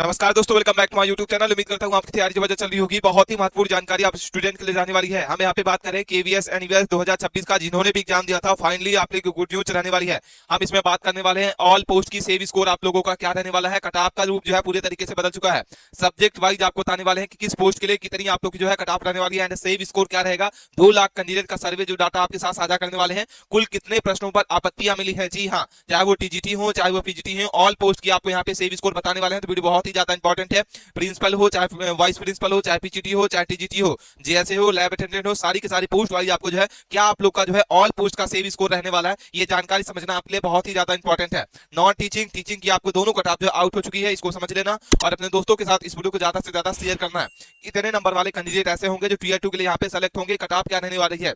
नमस्कार दोस्तों, welcome back to my YouTube channel. उम्मीद करता हूँ आपकी तैयारी जो वजह चल रही होगी। बहुत ही महत्वपूर्ण जानकारी आप स्टूडेंट के लिए जाने वाली है। हम यहाँ पे बात करें केवीएस एनवीएस 2026 का, जिन्होंने भी एग्जाम दिया था, फाइनली आप लोग गुड न्यूज रहने वाली है। हम इसमें बात करने वाले हैं ऑल पोस्ट की सेव स्कोर आप लोगों का क्या रहने वाला है। कट ऑफ का रूप जो है पूरे तरीके से बदल चुका है। सब्जेक्ट वाइज आपको बताने वाले हैं कि किस पोस्ट के लिए कितनी आप लोग की जो है कट ऑफ रहने वाली है एंड सेव स्कोर क्या रहेगा। 2 लाख कैंडिडेट का सर्वे जो डाटा आपके साथ साझा करने वाले हैं। कुल कितने प्रश्नों पर आपत्तियां मिली है, जी हाँ, चाहे वो टीजीटी हो चाहे वो पीजीटी हो, ऑल पोस्ट की आपको यहाँ पे सेव स्कोर बताने वाले हैं। तो वीडियो बहुत ही ज्यादा इंपॉर्टेंट है। प्रिंसिपल हो चाहे वाइस प्रिंसिपल हो चाहे पीजीटी हो चाहे टीजीटी हो, जेएसए हो, लैब अटेंडेंट हो, सारी की सारी पोस्ट वाइज आपको जो है क्या आप लोग का जो है ऑल पोस्ट का सेव स्कोर रहने वाला है, ये जानकारी समझना आपके लिए बहुत ही ज्यादा इंपॉर्टेंट है। नॉन टीचिंग टीचिंग की आपको दोनों कट ऑफ जो आउट हो चुकी है, इसको समझ लेना और अपने दोस्तों के साथ इस वीडियो को ज्यादा से ज्यादा शेयर करना है। कितने नंबर वाले कैंडिडेट ऐसे होंगे जो टीयर 2 के लिए यहाँ पे सेलेक्ट होंगे, कट ऑफ क्या रहने वाली है,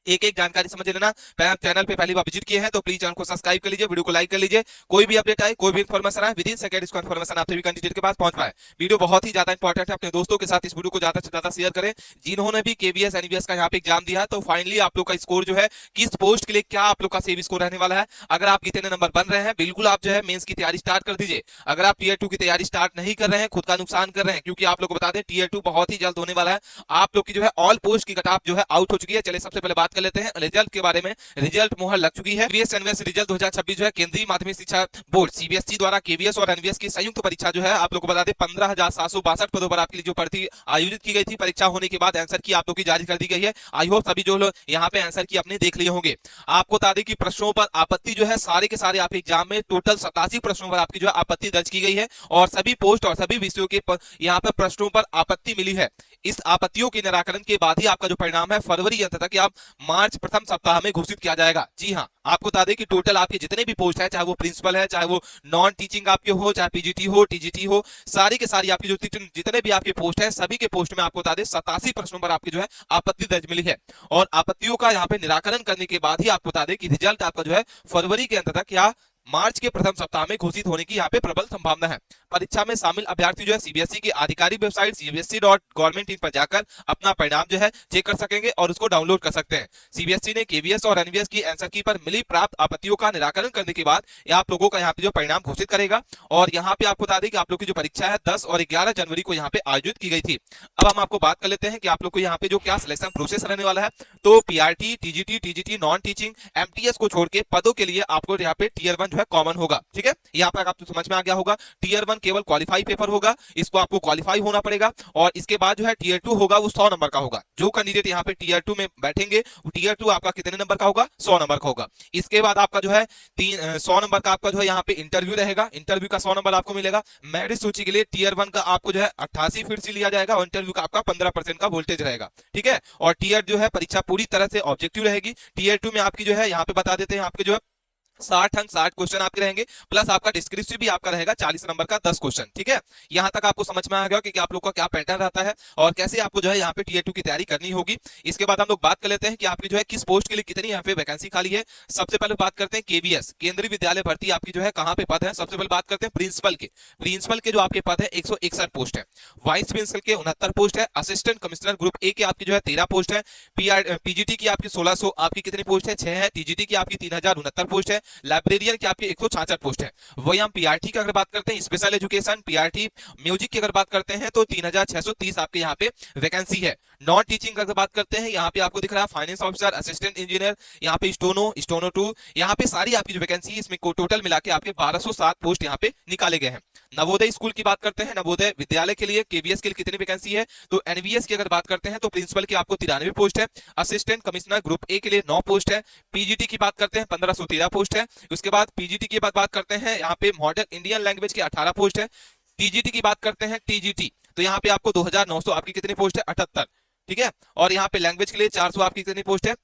एक एक जानकारी समझ लेना। आप चैनल पे पहली बार विजिट किए हैं तो प्लीज चैनल को सब्सक्राइब कर लीजिए, वीडियो को लाइक कर लीजिए। कोई भी अपडेट आए, कोई भी इन्फॉर्मेशन आए, विद इन सेकंड इसको इन्फॉर्मेशन आप सभी कैंडिडेट के पास पहुंच पाए। वीडियो बहुत ही ज्यादा इंपॉर्टेंट है, अपने दोस्तों के साथ इस वीडियो को ज्यादा से ज्यादा शेयर करें। जिन्होंने भी केवीएस एनवीएस का यहाँ पे एग्जाम दिया है, तो फाइनली आप लोग का स्कोर जो है किस पोस्ट के लिए क्या आप लोग का सेव स्कोर रहने वाला है। अगर आप कितने नंबर बन रहे हैं, बिल्कुल आप जो है मेंस की तैयारी स्टार्ट कर दीजिए। अगर आप टीयर 2 की तैयारी स्टार्ट नहीं कर रहे हैं, खुद का नुकसान कर रहे हैं, क्योंकि आप लोग को बता दें टीयर 2 बहुत ही जल्द होने वाला है। आप लोग की जो है ऑल पोस्ट की कट ऑफ जो है आउट हो चुकी है। चलिए सबसे पहले बात कर लेते हैं रिजल्ट के बारे में। रिजल्ट मुहर लग चुकी है। केवीएस एनवीएस रिजल्ट 2026 जो है केंद्रीय माध्यमिक शिक्षा बोर्ड सीबीएसई द्वारा केवीएस और एनवीएस की संयुक्त परीक्षा जो है आप लोग को बता दें 15,762 पदों पर आपके लिए जो भर्ती आयोजित की गई थी, परीक्षा होने के बाद आंसर की आप लोग की जारी कर दी गई है। आई होप सभी जो लोग यहाँ पे आंसर की अपने देख लिए होंगे। आपको बता दें कि प्रश्नों पर आपत्ति जो है सारे के सारे आपके एग्जाम में टोटल 87 प्रश्नों पर आपकी जो है आपत्ति दर्ज की गई है और सभी पोस्ट और सभी विषयों के यहाँ पर प्रश्नों पर आपत्ति मिली है। इस आपत्तियों के निराकरण के बाद ही आपका जो परिणाम है फरवरी अंत तक या मार्च प्रथम सप्ताह में घोषित किया जाएगा। जी हाँ, आपको बता दें कि टोटल आपके जितने भी पोस्ट है, चाहे वो प्रिंसिपल है, चाहे वो नॉन टीचिंग आपके हो, चाहे पीजीटी हो, टीजीटी हो, सारी के सारी आपकी जो जितने भी आपके पोस्ट है, सभी के पोस्ट में आपको बता दें 87 प्रश्नों पर आपकी जो है आपत्ति दर्ज मिली है। और आपत्तियों का यहाँ पे निराकरण करने के बाद ही आपको बता दें कि रिजल्ट आपका जो है फरवरी के अंत तक या मार्च के प्रथम सप्ताह में घोषित होने की यहाँ पे प्रबल संभावना है। परीक्षा में शामिल अभ्यर्थी जो है सीबीएसई की आधिकारिक वेबसाइट cbsc.government.in पर जाकर अपना परिणाम जो है चेक कर सकेंगे और उसको डाउनलोड कर सकते हैं। सीबीएसई ने केवीएस और एनवीएस की आंसर की पर मिली प्राप्त आपत्तियों का निराकरण करने के बाद आप लोगों का यहाँ पे जो परिणाम घोषित करेगा। और यहाँ पे आपको बता दें कि आप लोग की जो परीक्षा है 10 और 11 जनवरी को यहाँ पे आयोजित की गई थी। अब हम आपको बात कर लेते हैं कि आप लोग को यहाँ पे जो क्या सिलेक्शन प्रोसेस रहने वाला है। तो PRT, TGT, TGT, non teaching, MTS को छोड़ के पदों के लिए आपको यहाँ पे टीयर 1 जो है कॉमन होगा। ठीक है, यहाँ पर आपको समझ में आ गया होगा। टीयर 1 केवल क्वालिफाई पेपर होगा, इसको आपको क्वालिफाई होना पड़ेगा। और इसके बाद जो है टीयर 2 होगा, वो 100 नंबर का होगा। जो कैंडिडेट यहाँ पे टीयर 2 में बैठेंगे, वो टीयर 2 आपका कितने नंबर का होगा, 100 नंबर का होगा। इसके बाद आपका जो है 100 नंबर का आपका जो है यहाँ पे इंटरव्यू रहेगा। इंटरव्यू का 100 नंबर आपको मिलेगा। मेरिट सूची के लिए टीयर 1 का आपको जो है 88 फीट से लिया जाएगा और इंटरव्यू का आपका 15% का वोल्टेज रहेगा। ठीक है, और टीयर जो है परीक्षा पूरी तरह से ऑब्जेक्टिव रहेगी। टीयर 2 में आपकी जो है यहाँ पे बता देते हैं आपके जो है 60 अंक 60 क्वेश्चन आपके रहेंगे, प्लस आपका डिस्क्रिप्टिव भी आपका रहेगा 40 नंबर का 10 क्वेश्चन। ठीक है, यहां तक आपको समझ में आ गया कि आप लोग का क्या पैटर्न रहता है और कैसे आपको जो है यहाँ पे टीयर 2 की तैयारी करनी होगी। इसके बाद हम लोग बात कर लेते हैं कि आपकी जो है किस पोस्ट के लिए कितनी यहाँ पे वैकेंसी खाली है। सबसे पहले बात करते हैं केवीएस केंद्रीय विद्यालय भर्ती आपकी जो है कहाँ पे पद है। सबसे पहले बात करते हैं प्रिंसिपल के जो आपके पद है 161 पोस्ट है। वाइस प्रिंसिपल के 69 पोस्ट है। असिस्टेंट कमिश्नर ग्रुप ए के आपकी जो है 13 पोस्ट है। पीजीटी की आपकी 1600 आपकी कितनी पोस्ट है, 6 है। टीजीटी की आपकी 3069 पोस्ट है। लाइब्रेरियन की आपकी 166 पोस्ट है। वही हम पीआरटी की अगर बात करते हैं, स्पेशल एजुकेशन पीआरटी म्यूजिक की अगर बात करते हैं तो 3630 आपके यहाँ पे वैकेंसी है। नॉन टीचिंग की अगर बात करते हैं, यहाँ पे आपको दिख रहा है फाइनेंस ऑफिसर, असिस्टेंट इंजीनियर, यहाँ पे स्टोनो 2, यहाँ पे सारी आपकी जो वैकेंसी है इसमें टोटल मिला के आपके 1207 पोस्ट यहाँ पे निकाले गए हैं। नवोदय स्कूल की बात करते हैं, नवोदय विद्यालय के लिए केवीएस के लिए कितनी वैकेंसी है। तो एनवीएस की अगर बात करते हैं तो प्रिंसिपल की आपको 93 पोस्ट है। असिस्टेंट कमिश्नर ग्रुप ए के लिए 9 पोस्ट है। पीजीटी की बात करते हैं 1513 पोस्ट है। उसके बाद पीजीटी की बात करते हैं, यहाँ पे मॉडल इंडियन लैंग्वेज की 18 पोस्ट है। टीजीटी की बात करते हैं, टीजीटी तो यहाँ पे आपको 2900 आपकी कितनी पोस्ट है, 78। ठीक है, और यहाँ पे लैंग्वेज के लिए 400 आपकी कितनी पोस्ट है,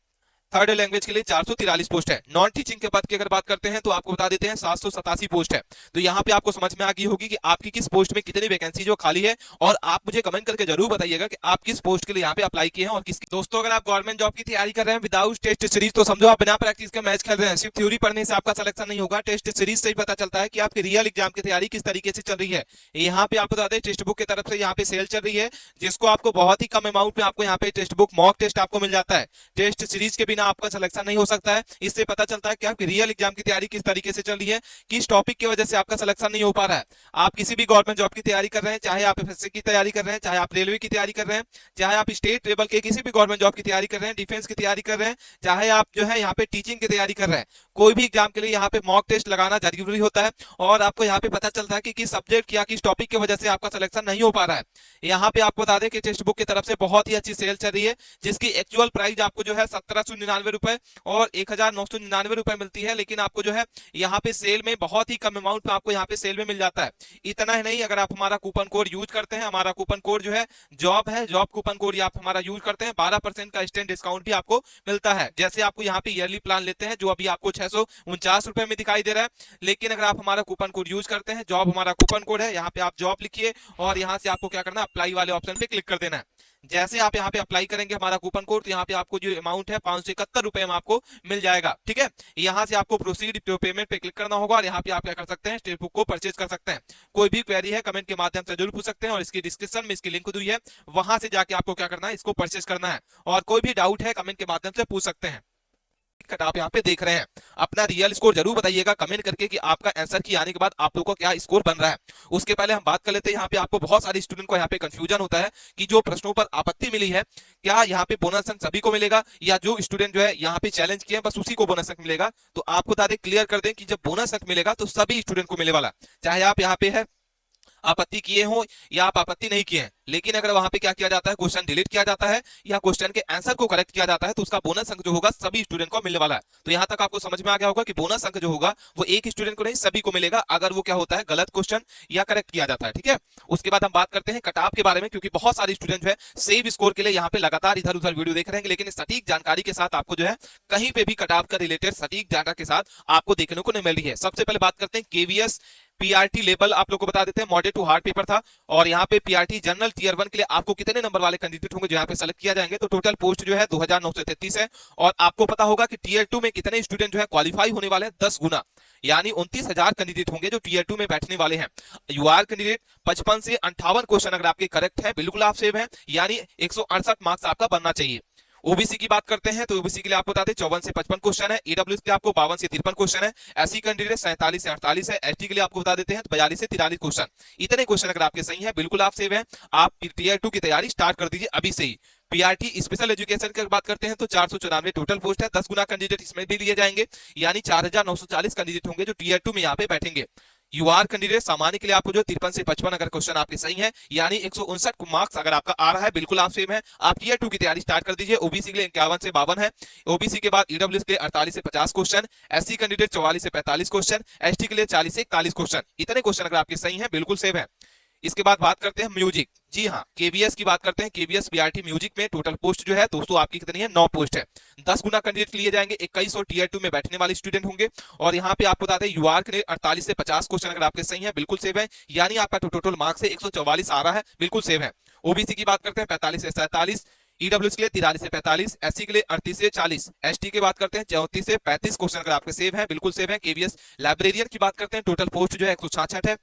थर्ड लैंग्वेज के लिए 443 पोस्ट है। नॉन टीचिंग के पद की अगर बात करते हैं तो आपको बता देते हैं 787 पोस्ट है। तो यहाँ पे आपको समझ में आ गई होगी कि आपकी किस पोस्ट में कितनी वैकेंसी जो खाली है। और आप मुझे कमेंट करके जरूर बताइएगा कि आप किस पोस्ट के लिए यहाँ पे अप्लाई किए हैं और किसकी। दोस्तों, अगर आप गवर्नमेंट जॉब की तैयारी कर रहे हैं विदाउट टेस्ट सीरीज, तो समझो आप बिना प्रैक्टिस के मैच खेल रहे हैं। सिर्फ थ्योरी पढ़ने से आपका सिलेक्शन नहीं होगा, टेस्ट सीरीज से ही पता चलता है कि आपकी रियल एग्जाम की तैयारी किस तरीके से चल रही है। यहाँ पे आपको बता दें टेक्स्ट बुक की तरफ से यहाँ पे सेल चल रही है, जिसको आपको बहुत ही कम अमाउंट में आपको यहाँ पे टेक्स्ट बुक मॉक टेस्ट आपको मिल जाता है। टेस्ट सीरीज के बिना आपका सिलेक्शन नहीं हो सकता है। इससे पता चलता है कि आपकी रियल एग्जाम की तैयारी किस तरीके से चल रही है, किस टॉपिक की वजह से आपका सिलेक्शन नहीं हो पा रहा है। आप किसी भी गवर्नमेंट जॉब की तैयारी कर रहे हैं, चाहे आप एफएससी की तैयारी कर रहे हैं, चाहे आप रेलवे की तैयारी कर रहे हैं, चाहे आप स्टेट लेवल के किसी भी गवर्नमेंट जॉब की तैयारी कर रहे हैं, डिफेंस की तैयारी कर रहे हैं, चाहे आप जो है यहाँ पे टीचिंग की तैयारी कर रहे हैं, कोई भी एग्जाम के लिए यहाँ पे मॉक टेस्ट लगाना जरूरी होता है। और आपको यहाँ पे पता चलता है कि किस सब्जेक्ट या किस टॉपिक की वजह से आपका सिलेक्शन नहीं हो पा रहा है। यहाँ पे आपको बता दें कि टेक्स्ट बुक की तरफ से बहुत ही अच्छी सेल चल रही है, जिसकी एक्चुअल प्राइस आपको जो है 1799 रुपए और 1999 रुपए मिलती है, लेकिन आपको जो है यहाँ पे सेल में बहुत ही कम अमाउंट में आपको यहाँ पे सेल में मिल जाता है। इतना ही नहीं, अगर आप हमारा कूपन कोड यूज करते हैं, हमारा कूपन कोड जो है जॉब कूपन कोड आप हमारा यूज करते हैं, 12% का इंस्टेंट डिस्काउंट भी आपको मिलता है। जैसे आपको यहाँ पे ईयरली प्लान लेते हैं जो अभी आपको 649 रुपए में दिखाई दे रहा है, लेकिन अगर आप हमारा कूपन कोड यूज करते हैं, जॉब हमारा कूपन कोड है, यहाँ पे आप जॉब लिखिए और यहाँ से आपको क्या करना है, अप्लाई वाले ऑप्शन पे क्लिक कर देना है। जैसे आप यहाँ पे अप्लाई करेंगे हमारा कूपन कोड, तो यहाँ पे आपको जो अमाउंट है 571 रुपए में आपको मिल जाएगा। ठीक है, यहाँ से आपको प्रोसीड पेमेंट पे क्लिक करना होगा और यहाँ पे आप क्या कर सकते हैं, टेक्स्ट बुक को परचेज कर सकते हैं। कोई भी क्वेरी है कमेंट के माध्यम से जरूर पूछ सकते हैं और इसकी डिस्क्रिप्शन में इसकी लिंक दी है, वहां से जाके आपको क्या करना है, इसको परचेज करना है। और कोई भी डाउट है कमेंट के माध्यम से पूछ सकते हैं। आप यहाँ पे देख रहे हैं, अपना रियल स्कोर जरूर बताइएगा कमेंट करके कि आपका आंसर की आने के बाद आप लोगों का क्या स्कोर बन रहा है। उसके पहले हम बात कर लेते हैं, यहाँ पे आपको बहुत सारे स्टूडेंट को यहाँ पे कंफ्यूजन होता है कि जो प्रश्नों पर आपत्ति मिली है, क्या यहाँ पे बोनस अंक सभी को मिलेगा या जो स्टूडेंट जो है यहाँ पे चैलेंज किया बस उसी को बोनस अंक मिलेगा। तो आपको बता दें, क्लियर कर दें कि जब बोनस अंक मिलेगा तो सभी स्टूडेंट को मिलने वाला, चाहे आप यहाँ पे है आपत्ति किए हो या आप आपत्ति नहीं किए हैं। लेकिन अगर वहां पे क्या किया जाता है, क्वेश्चन डिलीट किया जाता है या क्वेश्चन के आंसर को करेक्ट किया जाता है, तो उसका बोनस अंक जो होगा सभी स्टूडेंट को मिलने वाला है। तो यहां तक आपको समझ में आ गया होगा कि बोनस अंक जो होगा वो एक स्टूडेंट को नहीं सभी को मिलेगा, अगर वो क्या होता है, गलत क्वेश्चन या करेक्ट किया जाता है। ठीक है, उसके बाद हम बात करते हैं कट ऑफ के बारे में, क्योंकि बहुत सारे स्टूडेंट जो है सेव स्कोर के लिए यहाँ पे लगातार इधर उधर वीडियो देख रहे हैं, लेकिन सटीक जानकारी के साथ आपको जो है कहीं पे भी कट ऑफ का रिलेटेड सटीक डाटा के साथ आपको देखने को नहीं मिल रही है। सबसे पहले बात करते हैं केवीएस पीआरटी लेवल, आप लोग को बता देते हैं मॉडरेट टू हार्ड पेपर था। और यहाँ पे पीआरटी जनरल टीयर 1 के लिए आपको कितने नंबर वाले कैंडिडेट होंगे जो यहाँ पे सेलेक्ट किया जाएंगे, तो टोटल पोस्ट जो है 2933 है। और आपको पता होगा कि टीयर 2 में कितने स्टूडेंट जो है क्वालिफाई होने वाले हैं, 10 गुना, यानी 29,000 कैंडिडेट होंगे जो टीयर 2 में बैठने वाले हैं। यूआर कैंडिडेट 55 से 58 क्वेश्चन अगर आपके करेक्ट है, बिल्कुल आप सेव है, यानी 168 मार्क्स आपका बनना चाहिए। ओबीसी की बात करते हैं तो ओबीसी के लिए आपको बता दें 54 से 55 क्वेश्चन है, ईडब्ल्यूएस के लिए आपको 52 से 53 क्वेश्चन है, एससी कैंडिडेट 47 से 48 है, एसटी के लिए आपको बता देते हैं 42 से 43 क्वेश्चन। इतने क्वेश्चन अगर आपके सही है, बिल्कुल आप सेव है, आप टीयर 2 की तैयारी स्टार्ट कर दीजिए अभी से ही। पीआरटी स्पेशल एजुकेशन की बात करते हैं तो 494 टोटल पोस्ट है, 10 गुना कैंडिडेट इसमें भी लिए जाएंगे, यानी 4940 कैंडिडेट होंगे जो टीयर 2 में यहाँ पे बैठेंगे। यूआर कैंडिडेट सामान्य के लिए आपको जो 53 से 55 अगर क्वेश्चन आपके सही है, यानी 159 मार्क्स अगर आपका आ रहा है, बिल्कुल आप सेम है, आप टीयर 2 की तैयारी स्टार्ट कर दीजिए। ओबीसी के लिए 51 से 52 है, ओबीसी के बाद ईडब्ल्यूएस के लिए 48 से 50 क्वेश्चन, एससी कैंडिडेट 44 से 45 क्वेश्चन, एसटी के लिए 40 से 41 क्वेश्चन। इतने क्वेश्चन अगर आपके सही है, बिल्कुल सेव है। इसके बाद बात करते हैं म्यूजिक, जी हाँ केवीएस की बात करते हैं। केवीएस बीआरटी म्यूजिक में टोटल पोस्ट जो है दोस्तों आपकी कितनी है, 9 पोस्ट है, 10 गुना कैंडिडेट लिए जाएंगे, 2100 टीयर 2 में बैठने वाले स्टूडेंट होंगे। और यहाँ पे आपको बताते हैं यूआर के लिए 48 से 50 क्वेश्चन अगर आपके सही है, बिल्कुल सेव है, यानी आपका टोटल मार्क्स से 144 आ रहा है, बिल्कुल सेव है। ओबीसी की बात करते हैं 45 से 47, ईडब्ल्यूएस के लिए 43 से 45, एससी के लिए 38 से 40, एसटी की बात करते हैं 34 से 35 क्वेश्चन अगर आपके सेव है, बिल्कुल सेव है। केवीएस लाइब्रेरियन की बात करते हैं, टोटल पोस्ट जो है 166 है,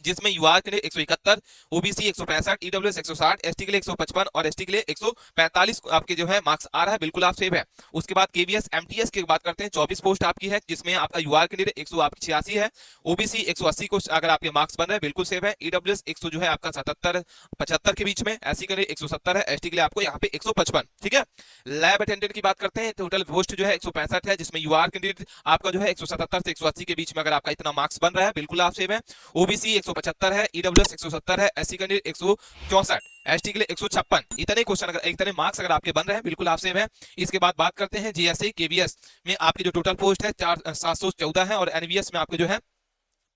जिसमें यूआर के लिए 171, ओबीसी 165, ईडब्ल्यूएस 160, एसटी के लिए 155 और एसटी के लिए 145 आपके जो है मार्क्स आ रहा है, बिल्कुल आप सेव है। उसके बाद केवीएस एमटीएस की बात करते हैं, 24 पोस्ट आपकी है, जिसमें आपका यूआर के लिए 186 है, ओबीसी 180 को अगर आपके मार्क्स बन रहे हैं, बिल्कुल सेव है। ईडब्ल्यूएस 100 जो है आपका 77 75 के बीच में, एससी के लिए 170 है, एसटी के लिए आपको यहाँ पे 155। ठीक है, लैब अटेंडेंट की बात करते हैं, टोटल पोस्ट जो है 165 है, जिसमें यूआर कैंडिडेट आपका जो है 177 से 180 के बीच में अगर आपका इतना मार्क्स बन रहा है, बिल्कुल आप सेव है। ओबीसी 175 है, ईडब्ल्यूएस 170 है, एससी कैंडिडेट 164, एसटी के लिए 156। इतने क्वेश्चन अगर इतने मार्क्स अगर आपके बन रहे हैं, बिल्कुल आप सेव है। इसके बाद बात करते हैं जीएसए केवीएस में आपकी जो टोटल पोस्ट है 714 है और एनवीएस में आपके जो है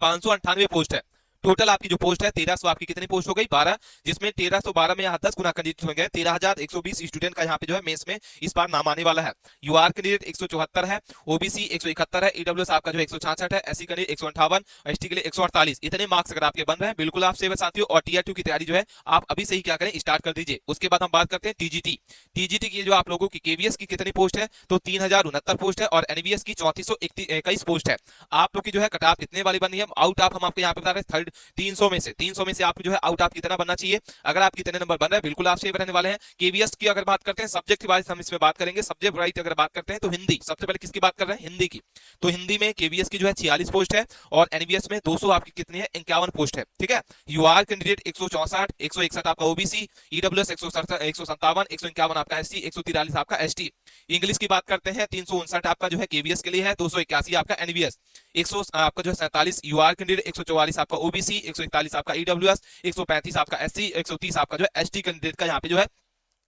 598 पोस्ट है। टोटल आपकी जो पोस्ट है 1300 आपकी कितनी पोस्ट हो गई, 12, जिसमें 1312 में यहाँ 10 गुना कैंडिडेट हो गए, 13,120 स्टूडेंट का यहाँ पे जो है मेंस में इस बार नाम आने वाला है। यूआर कैंडिडेट 174 है, ओबीसी 171 है, ईडब्ल्यूएस आपका जो 166 है, एससी कैंडिडेट 158, एसटी के लिए 148। इतने मार्क्स अगर आपके बन रहे हैं, बिल्कुल आप सेव है साथियों। और टीयर 2 की तैयारी जो है आप अभी से ही क्या करें, स्टार्ट कर दीजिए। उसके बाद हम बात करते हैं टीजीटी। टीजीटी की जो आप लोगों की केवीएस की कितनी पोस्ट है, तो 3069 पोस्ट है और एनवीएस की 3421 पोस्ट है। आप लोग की जो है कट ऑफ कितने वाली बनी है, आउट ऑफ हम आपको यहाँ पे बता रहे हैं 300 में से आप जो है आउट आप कितना बनना चाहिए। अगर आप कितने नंबर बन रहे हैं बिल्कुल आप सेफ रहने वाले हैं। केवीएस की अगर बात करते हैं सब्जेक्ट वाइज हम इसमें बात करेंगे। सब्जेक्ट वाइज अगर बात करते हैं तो हिंदी, सबसे पहले किसकी बात कर रहे हैं, हिंदी की। तो हिंदी में केवीएस की जो है 46 पोस्ट है और एनवीएस में 200 आपकी कितनी है, 51 पोस्ट है। ठीक है, यूआर कैंडिडेट 164, 161 आपका ओबीसी, ईडब्ल्यूएस 157, 151 आपका एससी, 143 आपका एसटी। इंग्लिश की बात करते हैं 359 आपका जो है केवीएस के लिए है, 281 आपका एनवीएस, 100 आपका जो है 47 यूआर कैंडिडेट, 144 आपका ओबीसी, 141 आपका ईडब्ल्यूएस, 135 आपका एससी, 130 आपका जो है एसटी कैंडिडेट का यहाँ पे जो है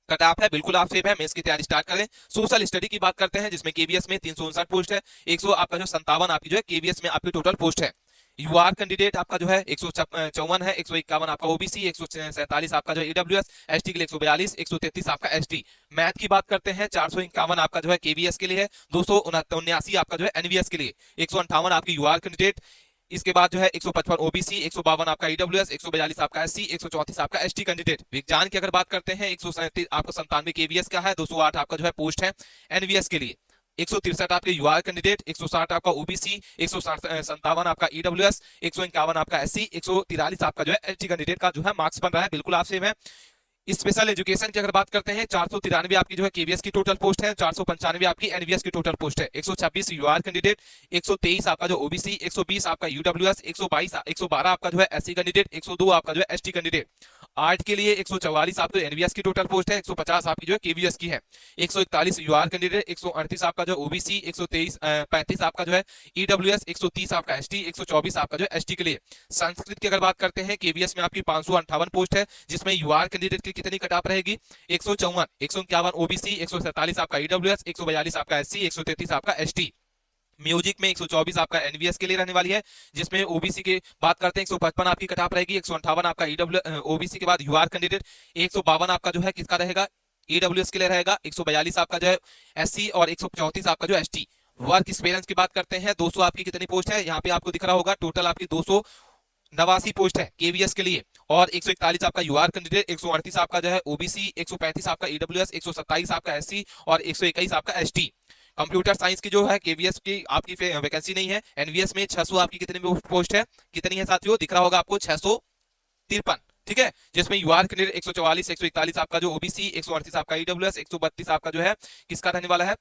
कट ऑफ है। बिल्कुल आप सेफ है, मेंस की तैयारी स्टार्ट करें। सोशल स्टडी की बात करते हैं जिसमें केवीएस में 359 पोस्ट है, 100 आपका जो 57 आपकी जो है केवीएस में आपकी टोटल पोस्ट है। यूआर कैंडिडेट आपका जो है 154 है, 151 आपका ओबीसी, 147 आपका जो ईडब्ल्यूएस, एसटी के लिए 142, 133 आपका एसटी। मैथ की बात करते हैं 451 आपका जो है केवीएस के लिए है, 279 आपका जो है एनवीएस के लिए, 158 आपकी यूआर कैंडिडेट। इसके बाद जो है 155 ओबीसी, 152 आपका ईडब्ल्यूएस, 142 आपका एससी, 134 आपका एसटी कैंडिडेट। विज्ञान की अगर बात करते हैं 137 आपका 97 केवीएस का है, 208 आपका जो है पोस्ट है एनवीएस के लिए, 163 आपके यूआर कैंडिडेट, 160 आपका ओबीसी, 157 आपका ईडब्ल्यूएस, 151 आपका एससी, 143 आपका जो है एसटी कैंडिडेट का जो है मार्क्स बन रहा है। बिल्कुल आप सेम है। स्पेशल एजुकेशन की अगर बात करते हैं 493 आपकी जो है केवीएस की टोटल पोस्ट है, 495 आपकी एनवीएस की टोटल पोस्ट है, 126 यूआर कैंडिडेट, 123 आपका जो ओबीसी, 120 आपका यूडब्ल्यूएस, 112 आपका जो है एससी कैंडिडेट, 102 आपका जो है एसटी कैंडिडेट। आर्ट के लिए 144 आपकी एनवीएस की टोटल पोस्ट है, 150 आपकी जो है केवीएस की है, 141 यूआर कैंडिडेट, 138 आपका जो ओबीसी, 135 आपका जो है ईडब्ल्यूएस, 130 आपका एसटी, 124 आपका जो है एसटी के लिए। संस्कृत की अगर बात करते हैं केवीएस में आपकी 558 पोस्ट है जिसमें यूआर कैंडिडेट की कितनी कट ऑफ रहेगी, 154, 151 ओबीसी, 147 आपका ईडब्ल्यूएस, 142 आपका एससी, 133 आपका एसटी। म्यूजिक में 124 आपका एनवीएस के लिए रहने वाली है जिसमें ओबीसी की बात करते हैं 155 आपकी कट ऑफ रहेगी, 158 आपका ईडब्ल्यू ओबीसी के बाद यूआर कैंडिडेट, 152 आपका जो है किसका रहेगा, ईडब्ल्यूएस के लिए रहेगा, 142 आपका जो है एससी और 134 आपका जो है एसटी। वर्क एक्सपीरियंस की बात करते हैं 200 आपकी कितनी पोस्ट है, यहाँ पे आपको दिख रहा होगा टोटल आपकी 289 पोस्ट है केवीएस के लिए, और 141 आपका यूआर कैंडिडेट, 138 आपका जो है ओबीसी, 135 आपका ईडब्ल्यूएस, 127 आपका एससी और 121 आपका एसटी। कंप्यूटर साइंस की जो है केवीएस की आपकी वैकेंसी नहीं है। एनवीएस में 600 आपकी कितनी पोस्ट है, कितनी है साथियों, दिख रहा होगा आपको 653। ठीक है, जिसमें यूआर कैंडिडेट 144, 141 आपका जो ओबीसी, 138 आपका ईडब्ल्यूएस, 132 आपका जो है किसका रहने वाला है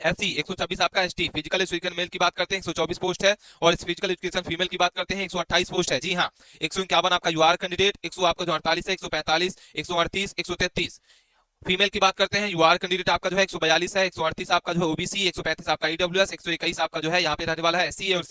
एससी, 126 आपका एसटी। फिजिकल एजुकेशन मेल की बात करते हैं 124 पोस्ट है, और इस फिजिकल एजुकेशन फीमेल की बात करते हैं 128 पोस्ट है। जी हाँ, 151 आपका यूआर कैंडिडेट, 100 आपका जो 48 है, 145, 138, 133। फीमेल की बात करते हैं यूआर कैंडिडेट आपका जो है 142 है, 138 आपका जो है ओबीसी, 135 आपका ईडब्ल्यूएस, 121 आपका जो है यहाँ पे रहने वाला है एससी, और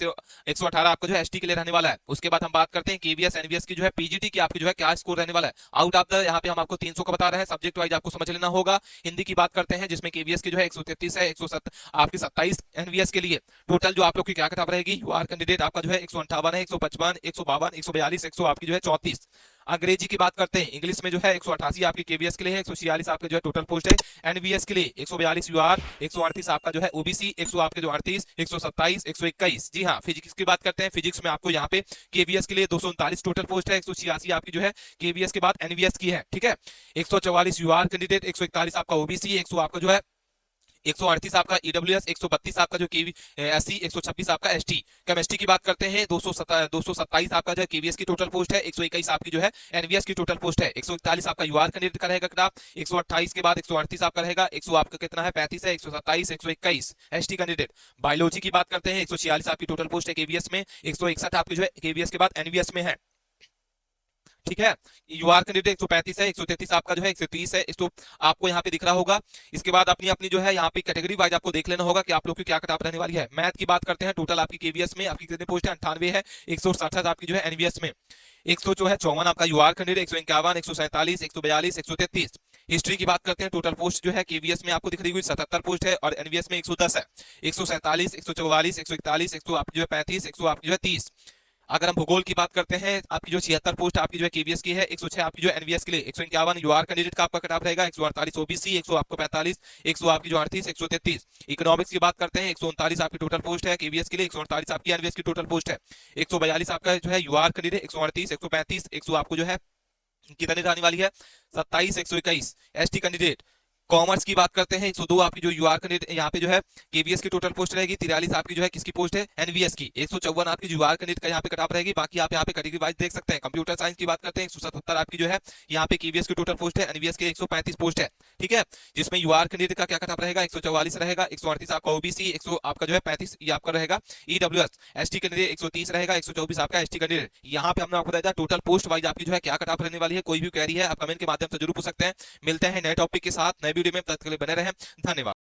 118 आपका जो है एसटी के लिए रहने वाला है। उसके बाद हम बात करते हैं केवीएस एनवीएस की जो है पीजीटी की आपकी जो है क्या स्कोर रहने वाला है। आउट ऑफ द यहाँ पे हम आपको 300 का बता रहे हैं, सब्जेक्ट वाइज आपको समझ लेना होगा। हिंदी की बात करते हैं जिसमें केवीएस की जो है 133 है, 107 आपकी 27 एनवीएस के लिए। टोटल जो आप लोग की क्या किताब रहेगी, यूआर कैंडिडेट आपका जो है 158 है, 155, 152, 142, 100 आपकी जो है 34। अंग्रेजी की बात करते हैं इंग्लिश में जो है 188 आपकी केवीएस के लिए है, 146 आपके जो है टोटल पोस्ट है एनवीएस के लिए, 142 यूआर, 138 आपका जो है ओबीसी, 100 आपके जो 38, 127, 121। जी हाँ, फिजिक्स की बात करते हैं, फिजिक्स में आपको यहाँ पे केवीएस के लिए 239 टोटल पोस्ट है, 186 आपकी जो है केवीएस के बाद एनवीएस की है। ठीक है, 144 यूआर कैंडिडेट, 141 आपका ओबीसी, 100 आपका जो है 138 आपका ईडब्ल्यूएस, 132 आपका जो केवी एससी, 126 आपका एसटी। केमिस्ट्री की बात करते हैं 227 आपका जो है केवीएस की टोटल पोस्ट है, 121 आपकी जो है एनवीएस की टोटल पोस्ट है, 141 आपका यूआर कैंडिडेट का रहेगा कट ऑफ, 128 के बाद 138 आपका रहेगा, 100 आपका कितना है 35 है, 127, 121 एसटी कैंडिडेट। बायोलॉजी की बात करते हैं 146 आपकी टोटल पोस्ट है केवीएस में, 161 आपकी जो है केवीएस के बाद एनवीएस में है। ठीक है, यूआर कैंडिडेट 135 है, 133 आपका जो है 130 है, इसको आपको यहाँ पे दिख रहा होगा। इसके बाद अपनी अपनी जो है यहाँ पे कैटेगरी वाइज आपको देख लेना होगा कि आप लोग की क्या किताब रहने वाली है। मैथ की बात करते हैं, टोटल आपकी केवीएस में आपकी कितने पोस्ट है 98 है, 167 आपकी जो है एनवीएस में, 100 जो है 54 आपका यूआर कैंडिडेट, 151, 147, 142, 133। हिस्ट्री की बात करते हैं, टोटल पोस्ट जो है केवीएस में आपको दिख रही हुई 77 पोस्ट है, और एनवीएस में 110 है, 147, 144, 141, 100 आपकी जो है 35, 100 आपकी जो है 30। अगर हम भूगोल की बात करते हैं, आपकी जो 76 पोस्ट आपकी जो है केवीएस की है, 106 आपकी जो है एनवीएस के लिए, 151 यूआर कैंडिडेट का आपका कट ऑफ रहेगा, 148 ओबीसी, 100 आपको 45, 100 आपकी जो 38, 133। इकोनॉमिक्स की बात करते हैं 139 आपकी टोटल पोस्ट है केवीएस के लिए, 148 आपकी एनवीएस की टोटल पोस्ट है, 142 आपका जो है यूआर कैंडिडेट, 138, 135, 100 आपको जो है कितनी रहने वाली है 27, 121 एसटी कैंडिडेट। कॉमर्स की बात करते हैं 102 आपकी जो यूआर कैंडिडेट यहाँ पे जो है केवीएस की टोटल पोस्ट रहेगी, 43 आपकी जो है किसकी पोस्ट है एनवीएस की, 154 आपकी यूआर कैंडिडेट का यहाँ पे कट ऑफ रहेगी। बाकी आप यहाँ पे कैटेगरी वाइज देख सकते हैं। कंप्यूटर साइंस की बात करते हैं 177 आपकी जो है यहाँ पे केवीएस की टोटल पोस्ट है, एनवीएस के 135 पोस्ट है, ठीक है, जिसमें यूआर कैंडिडेट का क्या कट ऑफ रहेगा 144 रहेगा, 138 आपका ओबीसी, 100 आपका जो है 35 ये आपका रहेगा ईडब्ल्यूएस, एसटी कैंडिडेट 130 रहेगा, 124 आपका एसटी कैंडिडेट। यहाँ पे हमने आपको बताया टोटल पोस्ट वाइज आपकी जो है क्या कट ऑफ रहने वाली है। कोई भी क्वेरी है आप कमेंट के माध्यम से जरूर पूछ सकते हैं। मिलते हैं नए टॉपिक के साथ नए वीडियो में, तब तक के लिए बने रहें। धन्यवाद।